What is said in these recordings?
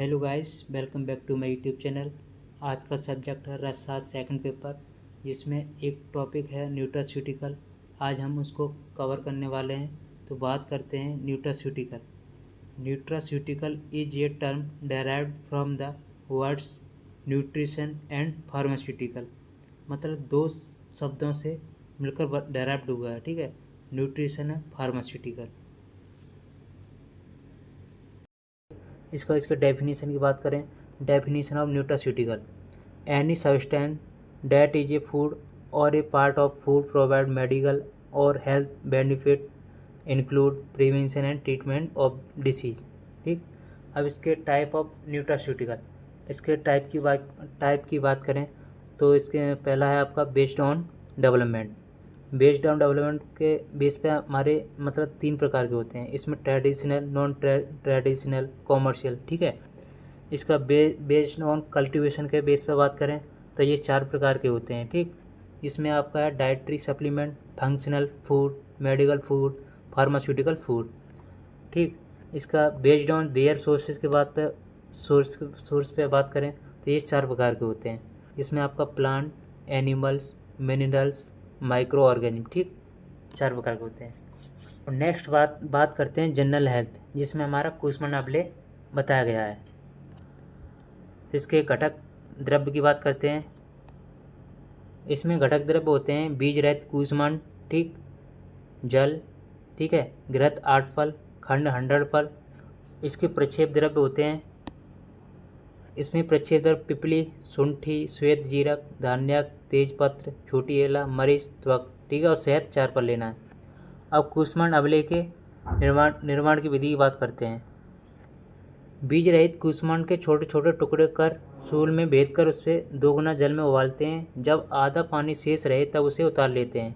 Hello guys, welcome back to my YouTube channel. आज का subject है रसशास्त्र सेकंड पेपर, जिसमें एक टॉपिक है न्यूट्रास्यूटिकल। आज हम उसको कवर करने वाले हैं। तो बात करते हैं nutraceutical. Nutraceutical is a term derived from the words nutrition and pharmaceutical. मतलब दो शब्दों से मिलकर डेराइव्ड हुआ है, ठीक है। Nutrition and pharmaceutical. इसके डेफिनेशन की बात करें, definition of nutraceutical: any substance that is a food or a part of food provide medical or health benefit include prevention and treatment of disease. ठीक। अब इसके टाइप ऑफ न्यूट्रास्यूटिकल, इसके type की बात करें तो इसके पहला है आपका based on development. Based on development के बेस पे हमारे मतलब 3 प्रकार के होते हैं। इसमें ट्रेडिशनल, नॉन ट्रेडिशनल, कॉमर्शियल, ठीक है। इसका बेस्ड ऑन कल्टीवेशन के बेस पे बात करें तो ये 4 प्रकार के होते हैं, ठीक। इसमें आपका है dietary supplement, functional food, medical food, pharmaceutical food, ठीक। इसका बेस्ड ऑन देयर सोर्सेज के बाद पे सोर्स पे बात करें तो ये 4 प्रकार के होते हैं। इसमें आपका plant, animals, minerals, micro organism, ठीक, 4 प्रकार के होते हैं। और नेक्स्ट बात करते हैं जनरल हेल्थ, जिसमें हमारा कुष्मांडाबले बताया गया है। तो इसके घटक द्रव्य की बात करते हैं। इसमें घटक द्रव्य होते हैं बीज रहित कुष्मांड, ठीक, जल, ठीक है, घृत 8 फल, खंड 100 फल। इसके प्रक्षेप द्रव्य होते हैं, इसमें प्रक्षेप द्रव्य पिपली, शुंठी, श्वेत जीरक, धान्यक, तेजपत्र, छोटी एला, मरीच, त्वक, ठीक है, और शहद 4 पर लेना है। अब कुष्मांड अवले के निर्माण की विधि की बात करते हैं। बीज रहित कुष्मांड के छोटे छोटे टुकड़े कर सूल में भेद कर उससे 2 गुना जल में उबालते हैं। जब आधा पानी शेष रहे तब उसे उतार लेते हैं।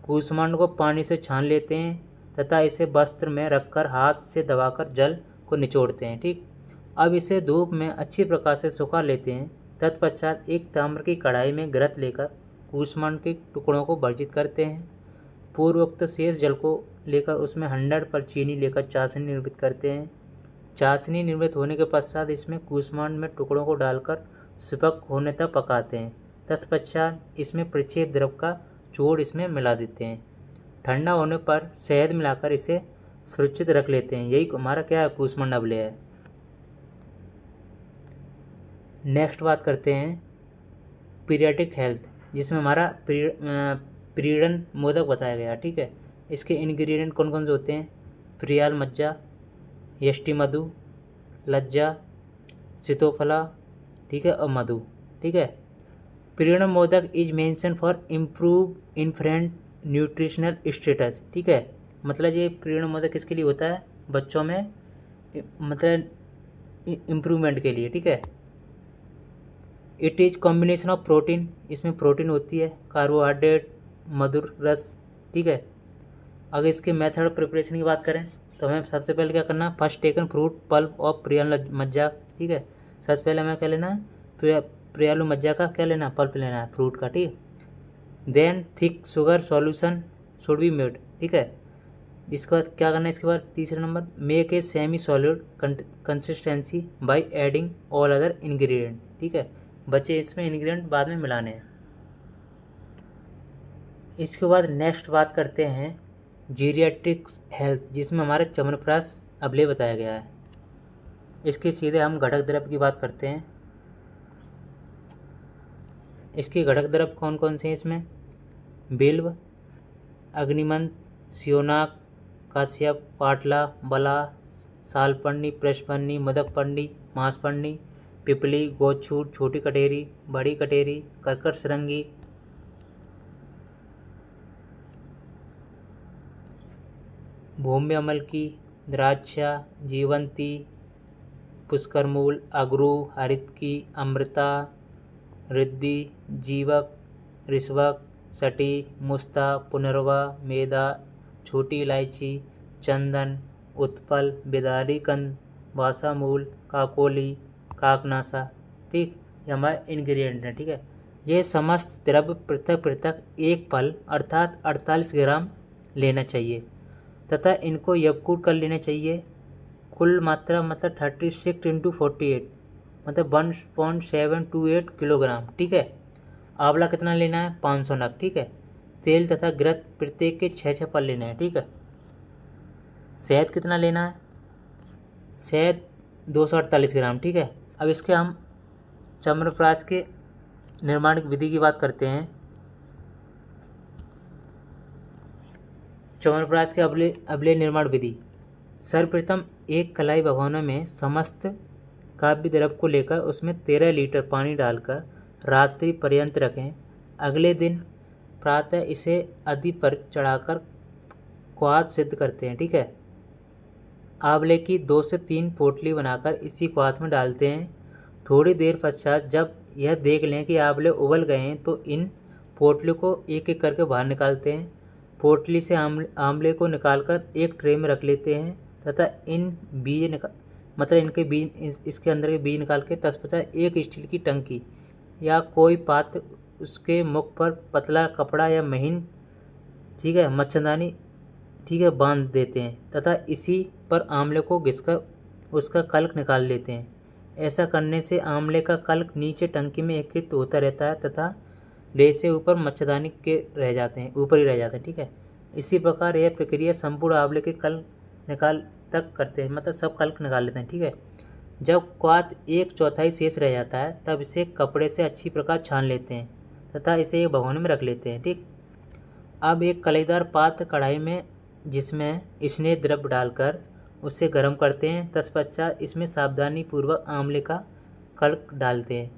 कुष्मांड को पानी से छान लेते हैं तथा इसे वस्त्र में रखकर हाथ से दबाकर जल को निचोड़ते हैं, ठीक। अब इसे धूप में अच्छी प्रकार से सुखा लेते हैं। तत्पश्चात एक ताम्र की कढ़ाई में घृत लेकर कुष्मांड के टुकड़ों को वर्जित करते हैं। पूर्वोक्त शेष जल को लेकर उसमें 100 पर चीनी लेकर चाशनी निर्मित करते हैं। चाशनी निर्मित होने के पश्चात इसमें कुष्मांड में टुकड़ों को डालकर सुपक होने तक पकाते हैं। तत्पश्चात इसमें प्रक्षेप द्रव का चूर्ण इसमें मिला देते हैं। ठंडा होने पर शहद मिलाकर इसे सुरक्षित रख लेते हैं। यही हमारा क्या है, कुष्मांडाबले है। नेक्स्ट बात करते हैं पीरियाडिक हेल्थ, जिसमें हमारा पीड़न मोदक बताया गया, ठीक है। इसके इंग्रेडिएंट कौन कौन से होते हैं? प्रियाल मज्जा, यष्टि मधु, लज्जा, सीतोफला, ठीक है, और मधु, ठीक है। पीड़न मोदक is mention for improve infant nutritional status, ठीक है। मतलब ये पीड़न मोदक किसके लिए होता है? बच्चों में मतलब इम्प्रूवमेंट के लिए, ठीक है। It is combination of protein, इसमें प्रोटीन होती है, कार्बोहाइड्रेट, मधुर रस, ठीक है। अगर इसके मेथड प्रिपरेशन की बात करें तो हमें सबसे पहले क्या करना है? First taken fruit pulp of प्रियालु मज्जा, ठीक है। सबसे पहले हमें क्या लेना है? प्रियालु मज्जा का क्या लेना है? पल्प लेना है, फ्रूट का, ठीक। Then thick sugar solution should be made, ठीक है। इसके बाद क्या करना है? इसके बाद तीसरा number, make a semi solid consistency by adding all other ingredient, ठीक है। बचे इसमें इंग्रेडिएंट बाद में मिलाने हैं। इसके बाद नेक्स्ट बात करते हैं जीरियाट्रिक हेल्थ, जिसमें हमारे च्यवनप्राश अवले बताया गया है। इसके सीधे हम घटक द्रव्य की बात करते हैं। इसके घटक द्रव्य कौन कौन से हैं? इसमें बिल्व, अग्निमंत, सियोनाक, काश्यप, पाटला, बला, सालपन्नी, प्रशपन्नी, मदकपन्नी, मांसपन्नी, पिपली, गोछूट, छोटी कटेरी, बड़ी कटेरी, करकट सरंगी, भूम्य अमल की, द्राक्षा, जीवंती, पुष्करमूल, अगरू, हरितकी, अमृता, रिद्धि, जीवक, ऋषभक, सटी, मुस्ता, पुनर्वा, मेदा, छोटी इलायची, चंदन, उत्पल, बेदारी कंद, बासामूल, काकोली, काकनासा, ठीक। ये हमारे इंग्रेडिएंट हैं, ठीक है। ये समस्त द्रव्य पृथक पृथक एक फल अर्थात 48 ग्राम लेना चाहिए तथा इनको यवकूट कर लेना चाहिए। कुल मात्रा मतलब 36 इंटू 48 मतलब 1.728 किलोग्राम। ठीक है। आंवला कितना लेना है? 500 नग। ठीक है। तेल तथा घृत प्रत्येक के 6 पल लेना है। ठीक है। शहद कितना लेना है? शहद 248 ग्राम। ठीक है। अब इसके हम चम्रप्राश के निर्माण की विधि की बात करते हैं। चम्रप्राश के अबले निर्माण विधि। सर्वप्रथम एक कलाई भगोना में समस्त काव्य द्रव को लेकर उसमें 13 लीटर पानी डालकर रात्रि पर्यंत रखें। अगले दिन प्रातः इसे अदि पर चढ़ाकर क्वाथ सिद्ध करते हैं। ठीक है। आंवले की 2 से 3 पोटली बनाकर इसी क्वाथ में डालते हैं। थोड़ी देर पश्चात जब यह देख लें कि आंवले उबल गए हैं तो इन पोटली को एक एक करके बाहर निकालते हैं। पोटली से आंवले को निकालकर एक ट्रे में रख लेते हैं तथा इन बीज मतलब इनके बीज इसके अंदर के बीज निकाल के तत्पश्चात एक स्टील की टंकी या कोई पात्र उसके मुख पर पतला कपड़ा या महीन ठीक है मच्छरदानी ठीक है बांध देते हैं तथा इसी पर आंवले को घिसकर उसका कल्क निकाल लेते हैं। ऐसा करने से आंवले का कल्क नीचे टंकी में एकत्रित होता रहता है तथा रेशे ऊपर मच्छरदानी के ऊपर ही रह जाते हैं। ठीक है। इसी प्रकार यह प्रक्रिया संपूर्ण आंवले के कल्क निकाल तक करते हैं मतलब सब कल्क निकाल लेते हैं। ठीक है। जब क्वाथ 1/4 शेष रह जाता है तब इसे कपड़े से अच्छी प्रकार छान लेते हैं तथा इसे एक भगोने में रख लेते हैं। ठीक। अब एक कलईदार पात्र कढ़ाई में जिसमें स्नेह द्रव्य डालकर उसे गर्म करते हैं। तत्पश्चात इसमें सावधानी पूर्वक आंवले का कल्क डालते हैं।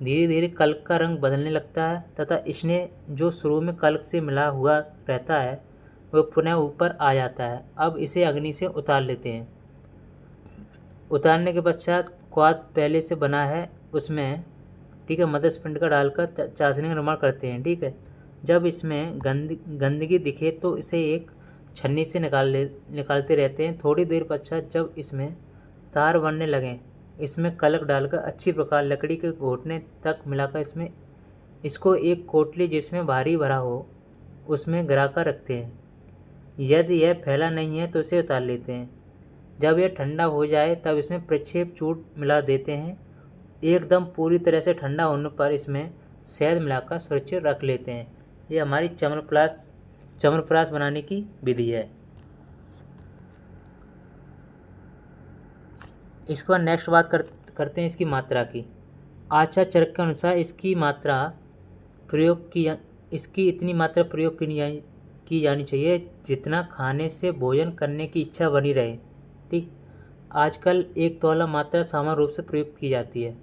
धीरे धीरे कल्क का रंग बदलने लगता है तथा स्नेह जो शुरू में कल्क से मिला हुआ रहता है वह पुनः ऊपर आ जाता है। अब इसे अग्नि से उतार लेते हैं। उतारने के पश्चात क्वाथ पहले से बना है उसमें ठीक है मत्स्य पिंड का डालकर चाशनी का निर्माण करते हैं। ठीक है। जब इसमें गंदगी दिखे तो इसे एक छन्नी से निकालते रहते हैं। थोड़ी देर पश्चात जब इसमें तार बनने लगें इसमें कलक डालकर अच्छी प्रकार लकड़ी के घोटने तक मिलाकर इसको एक कोटली जिसमें भारी भरा हो उसमें गिराकर रखते हैं। यदि यह फैला नहीं है तो इसे उतार लेते हैं। जब यह ठंडा हो जाए तब इसमें प्रक्षेप चूर्ण मिला देते हैं। एकदम पूरी तरह से ठंडा होने पर इसमें शहद मिलाकर सुरक्षित रख लेते हैं। ये हमारी चम्रप्राश बनाने की विधि है। इसके बाद नेक्स्ट बात करते हैं इसकी मात्रा की। आचार चरक के अनुसार इसकी इतनी मात्रा प्रयोग की जानी चाहिए जितना खाने से भोजन करने की इच्छा बनी रहे। ठीक। आजकल 1 तोला मात्रा सामान्य रूप से प्रयुक्त की जाती है।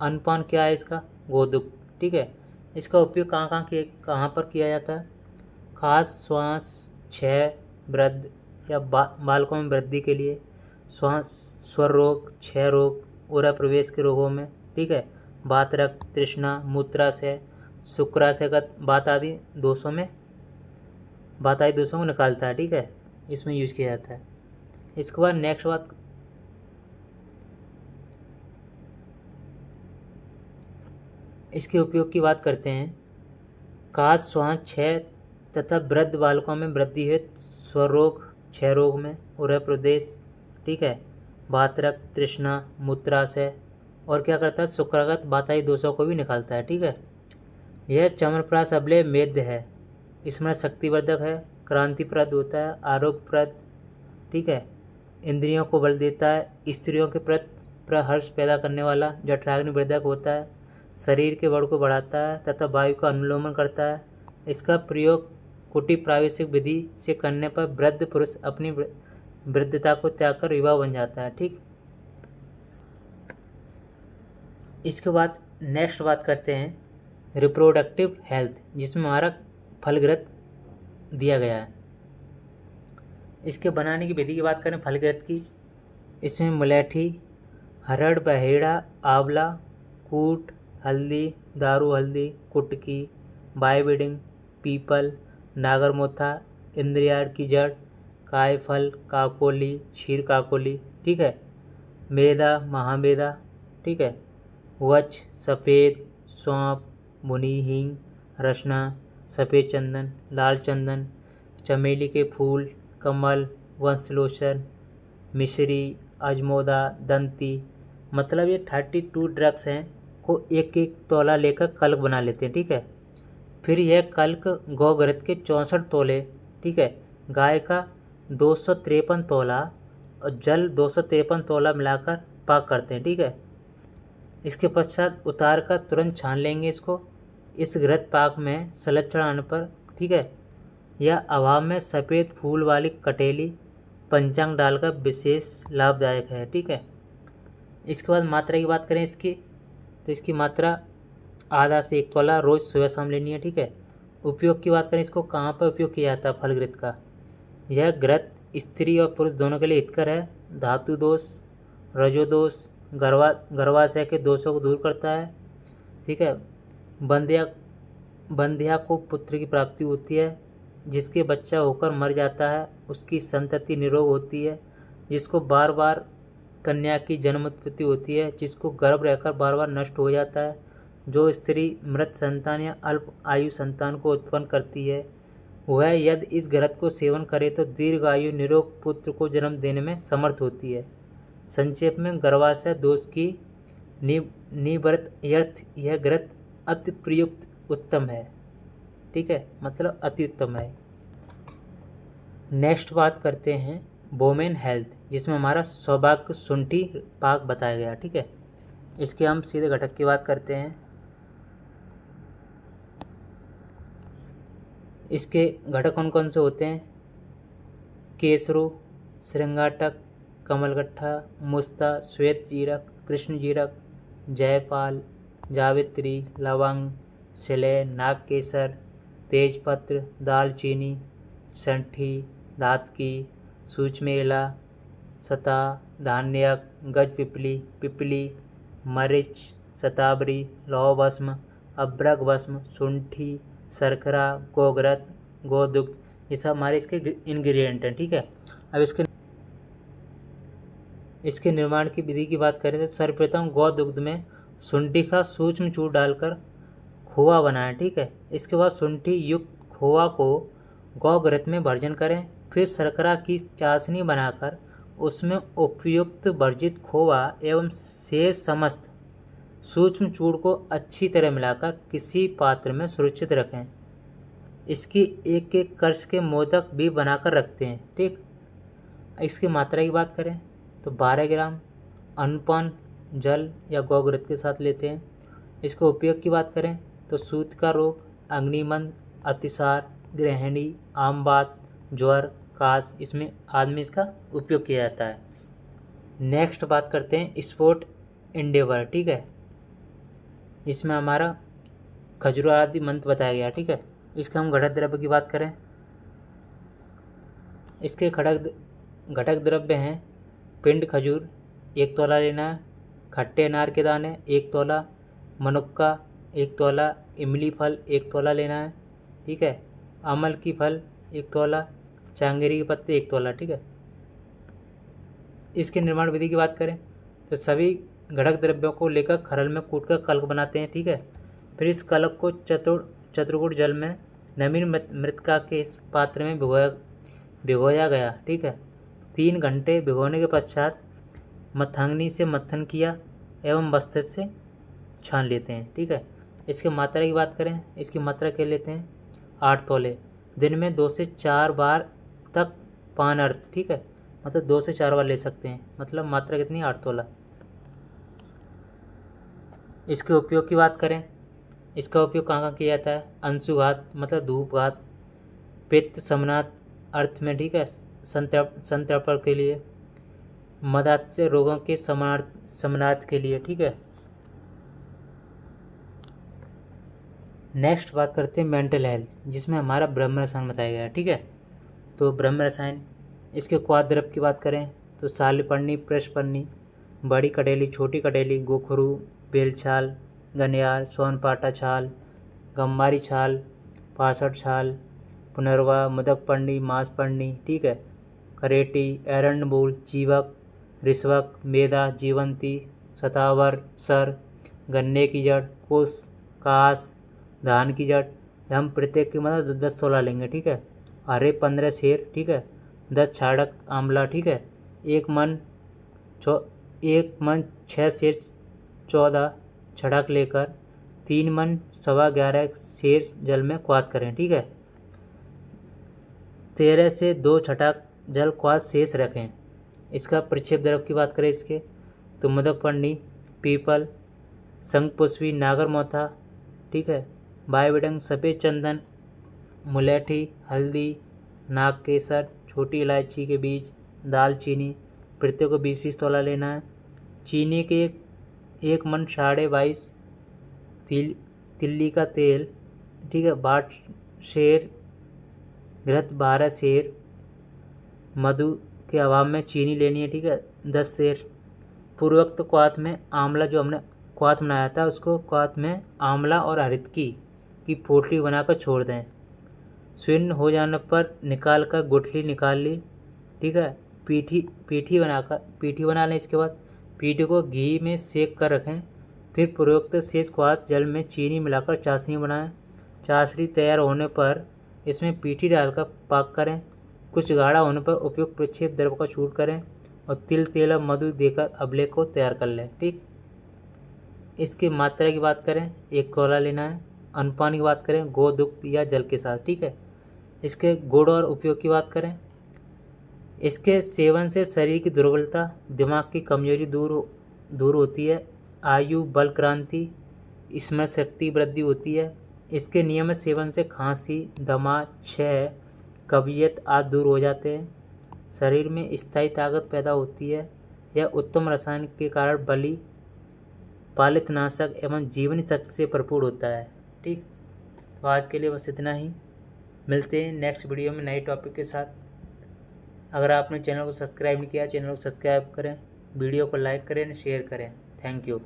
अन्नपान क्या है इसका? गोदुक। ठीक है। इसका उपयोग कहाँ पर किया जाता है? खास श्वास क्षय वृद्धि या बालकों में वृद्धि के लिए, स्वर रोग, क्षय रोग, उदर प्रवेश के रोगों में। ठीक है। वात, रक्त, तृष्णा, मूत्राशय, शुक्राशयगत वात आदि दोषों को निकालता है। ठीक है। इसमें यूज किया जाता है। इसके बाद नेक्स्ट बात इसके उपयोग की बात करते हैं। काश, श्वास, क्षय तथा वृद्ध बालकों में वृद्धि है, स्वर रोग, क्षय रोग में, उदर प्रदेश। ठीक है। वात, रक्त, तृष्णा, मूत्राशय और क्या करता है शुक्रागत वाताई दोषों को भी निकालता है। ठीक है। यह चम्रप्राश अबले मेद्य है, स्मरण शक्तिवर्धक है, क्रांतिप्रद होता है, आरोग्यप्रद। ठीक है। इंद्रियों को बल देता है, स्त्रियों के प्रति हर्ष पैदा करने वाला, जठराग्निवर्धक होता है, शरीर के बल को बढ़ाता है तथा वायु का अनुलोमन करता है। इसका प्रयोग कुटी प्रावेशिक विधि से करने पर वृद्ध पुरुष अपनी वृद्धता को त्याग कर युवा बन जाता है। ठीक। इसके बाद नेक्स्ट बात करते हैं रिप्रोडक्टिव हेल्थ, जिसमें हमारा फलगृत दिया गया है। इसके बनाने की विधि की बात करें फलगृत की, इसमें मुलैठी, हरड़, बहेड़ा, आंवला, कूट, हल्दी, दारू हल्दी, कुटकी, बायबिडिंग, पीपल, नागरमोथा, इंद्रियाड़ की जड़, कायफल, काकोली, क्षीर काकोली। ठीक है। मेदा, महामेदा। ठीक है। वच, सफ़ेद, सौंफ, भुनी हींग, रसना, सफ़ेद चंदन, लाल चंदन, चमेली के फूल, कमल, वंशलोचन, मिश्री, अजमोदा, दंती, मतलब ये 32 ड्रग्स हैं को एक एक तोला लेकर कल्क बना लेते हैं। ठीक है, फिर यह कल्क गौघृत के 64 तोले, ठीक है, गाय का 253 तोला और जल 253 तोला मिलाकर पाक करते हैं। ठीक है, इसके पश्चात उतार कर तुरंत छान लेंगे इसको। इस घृत पाक में सलद चढ़ाने पर, ठीक है, या अभाव में सफ़ेद फूल वाली कटेली पंचांग डालकर विशेष लाभदायक है। ठीक है, इसके बाद मात्रा की बात करें इसकी, तो इसकी मात्रा आधा से 1 तोला रोज़ सुबह शाम लेनी है। ठीक है, उपयोग की बात करें, इसको कहाँ पर उपयोग किया जाता है फल घृत का। यह घृत स्त्री और पुरुष दोनों के लिए हितकर है। धातु दोष, रजोदोष, गर्भाशय के दोषों को दूर करता है। ठीक है, बंध्या को पुत्र की प्राप्ति होती है। जिसके बच्चा होकर मर जाता है उसकी संतति निरोग होती है। जिसको बार बार कन्या की जन्म उत्पत्ति होती है, जिसको गर्भ रहकर बार बार नष्ट हो जाता है, जो स्त्री मृत संतान या अल्प आयु संतान को उत्पन्न करती है, वह यदि इस घृत को सेवन करे तो दीर्घायु निरोग पुत्र को जन्म देने में समर्थ होती है। संक्षेप में गर्भाशय दोष की निवृत्त अर्थ यह घृत अति प्रयुक्त उत्तम है। ठीक है, मतलब अति उत्तम है। नेक्स्ट बात करते हैं वोमेन हेल्थ, जिसमें हमारा सौभाग्य शुंठी पाक बताया गया। ठीक है, इसके हम सीधे घटक की बात करते हैं। इसके घटक कौन कौन से होते हैं? केसरो, श्रृंगाटक, कमलगट्ठा, मुस्ता, श्वेत जीरक, कृष्ण जीरक, जयपाल, जावित्री, लवंग, सिले, नागकेसर, तेजपत्र, दालचीनी, संठी, धातकी, सूक्ष्म इला, सता, धान्यक, गज पिपली, मरीच, शतावरी, लौह भस्म, अभ्रक भस्म, शुंठी, शर्करा, गोघृत, गोदुग्ध, ये सब हमारे इसके इंग्रेडिएंट हैं। ठीक है, अब इसके निर्माण की विधि की बात करें तो सर्वप्रथम गोदुग्ध में शुंठी का सूक्ष्म चूर्ण डालकर खोआ बनाएं। ठीक है, इसके बाद शुंठी युक्त खोआ को गौघृत में भर्जन करें। फिर शर्करा की चाशनी बनाकर उसमें उपयुक्त वर्जित खोआ एवं शेष समस्त सूक्ष्म चूर्ण को अच्छी तरह मिलाकर किसी पात्र में सुरक्षित रखें। इसकी एक एक कर्ष के मोदक भी बनाकर रखते हैं। ठीक, इसकी मात्रा की बात करें तो 12 ग्राम अनुपान जल या गौघृत के साथ लेते हैं। इसके उपयोग की बात करें तो सूत का रोग, अग्निमंद, अतिसार, गृहिणी, आमवात, ज्वर, काश, इसमें आदमी इसका उपयोग किया जाता है। नेक्स्ट बात करते हैं स्पोर्ट एंडेवर। ठीक है, इसमें हमारा खजूर आदि मंत्र बताया गया। ठीक है, इसका हम घटक द्रव्य की बात करें, इसके घटक द्रव्य हैं पिंड खजूर 1 तोला लेना है, खट्टे अनार के दाने 1 तोला, मनुक्का 1 तोला, इमली फल 1 तोला लेना है। ठीक है, अमल की फल 1 तोला, चांगेरी के पत्ते 1 तोला। ठीक है, इसके निर्माण विधि की बात करें तो सभी घटक द्रव्यों को लेकर खरल में कूटकर कल्क बनाते हैं। ठीक है, फिर इस कल्क को चतुर्गुण जल में नवीन मृतिका के इस पात्र में भिगोया गया। ठीक है, 3 घंटे भिगोने के पश्चात मथांगनी से मत्थन किया एवं बस्ते से छान लेते हैं। ठीक है, इसकी मात्रा की बात करें, इसकी मात्रा क्या लेते हैं 8 तोले, दिन में 2 से 4 बार तक पान अर्थ। ठीक है, मतलब 2 से 4 बार ले सकते हैं, मतलब मात्रा कितनी 8 तोला। इसके उपयोग की बात करें, इसका उपयोग कहाँ कहाँ किया जाता है? अंशुघात मतलब धूपघात, पित्त समनाथ अर्थ में। ठीक है, संतर्पण के लिए, मदात्स्य रोगों के समनार्थ के लिए। ठीक है, नेक्स्ट बात करते हैं मेंटल हेल्थ, जिसमें हमारा ब्रह्म रसायन बताया गया है। ठीक है, तो ब्रह्म रसायन, इसके क्वाद द्रव्य की बात करें तो सालीपर्णी, पृष्ठपर्णी, बड़ी कटेली, छोटी कटेली, गोखरू, बेलछाल, गनियार, सोनपाटा छाल, गम्मारी छाल, पासठ छाल, पुनर्वा, मुदकपर्णी, मांसपर्णी। ठीक है, करेटी, एरंडमूल, जीवक, रिश्वक, मेदा, जीवंती, सतावर, सर, गन्ने की जड़, कुश, कास, धान की जड़। हम प्रत्येक की मतलब 10-16 लेंगे। ठीक है, हरे 15 सेर। ठीक है, 10 छाड़क आंवला। ठीक है, 1 मन 1 मन 6 सेर 14 छड़ाक लेकर 3 मन 11.25 सेर जल में क्वाथ करें। ठीक है, 13 से 2 छटाक जल क्वाथ शेष रखें। इसका प्रक्षेप द्रव की बात करें इसके तो मदकपर्णी, पीपल, शंखपुष्पी, नागरमोथा, ठीक है, बायबेडंग, सफ़ेद चंदन, मुलेठी, हल्दी, नागकेसर, छोटी इलायची के बीज, दालचीनी, प्रत्येक को 20-20 तोला लेना है। चीनी के 1 मन 22.5 तिल्ली का तेल, ठीक है, 12 सेर, घृत 12 सेर, मधु के अभाव में चीनी लेनी है। ठीक है, 10 सेर। पूर्वोक्त क्वाथ में आंवला, जो हमने क्वाथ बनाया था उसको क्वाथ में आंवला और हरितकी की पोटली बनाकर छोड़ दें। शून्य हो जाने पर निकाल कर गुठली निकाल ली। ठीक है, पीठी बना लें। इसके बाद पीठी को घी में सेक कर रखें। फिर पूर्वोक्त शेष क्वाथ जल में चीनी मिलाकर चाशनी बनाएं। चाशनी तैयार होने पर इसमें पीठी डालकर पाक करें। कुछ गाढ़ा होने पर उपयुक्त प्रक्षेप द्रव का छूट करें और तिल, तेल और मधु देकर अभिलेख को तैयार कर लें। ठीक, इसकी मात्रा की बात करें 1 तोला लेना है। अनुपान की बात करें गोदुग्ध या जल के साथ। ठीक है, इसके गुण और उपयोग की बात करें, इसके सेवन से शरीर की दुर्बलता, दिमाग की कमजोरी दूर होती है। आयु, बल, क्रांति, स्मरण शक्ति वृद्धि होती है। इसके नियमित सेवन से खांसी, दमा, क्षय, कब्जियत आदि दूर हो जाते हैं। शरीर में स्थायी ताकत पैदा होती है। यह उत्तम रसायन के कारण बलि, पालितनाशक एवं जीवनी शक्ति से भरपूर होता है। ठीक, तो आज के लिए बस इतना ही। मिलते हैं नेक्स्ट वीडियो में नए टॉपिक के साथ। अगर आपने चैनल को सब्सक्राइब नहीं किया, चैनल को सब्सक्राइब करें, वीडियो को लाइक करें, शेयर करें। Thank you.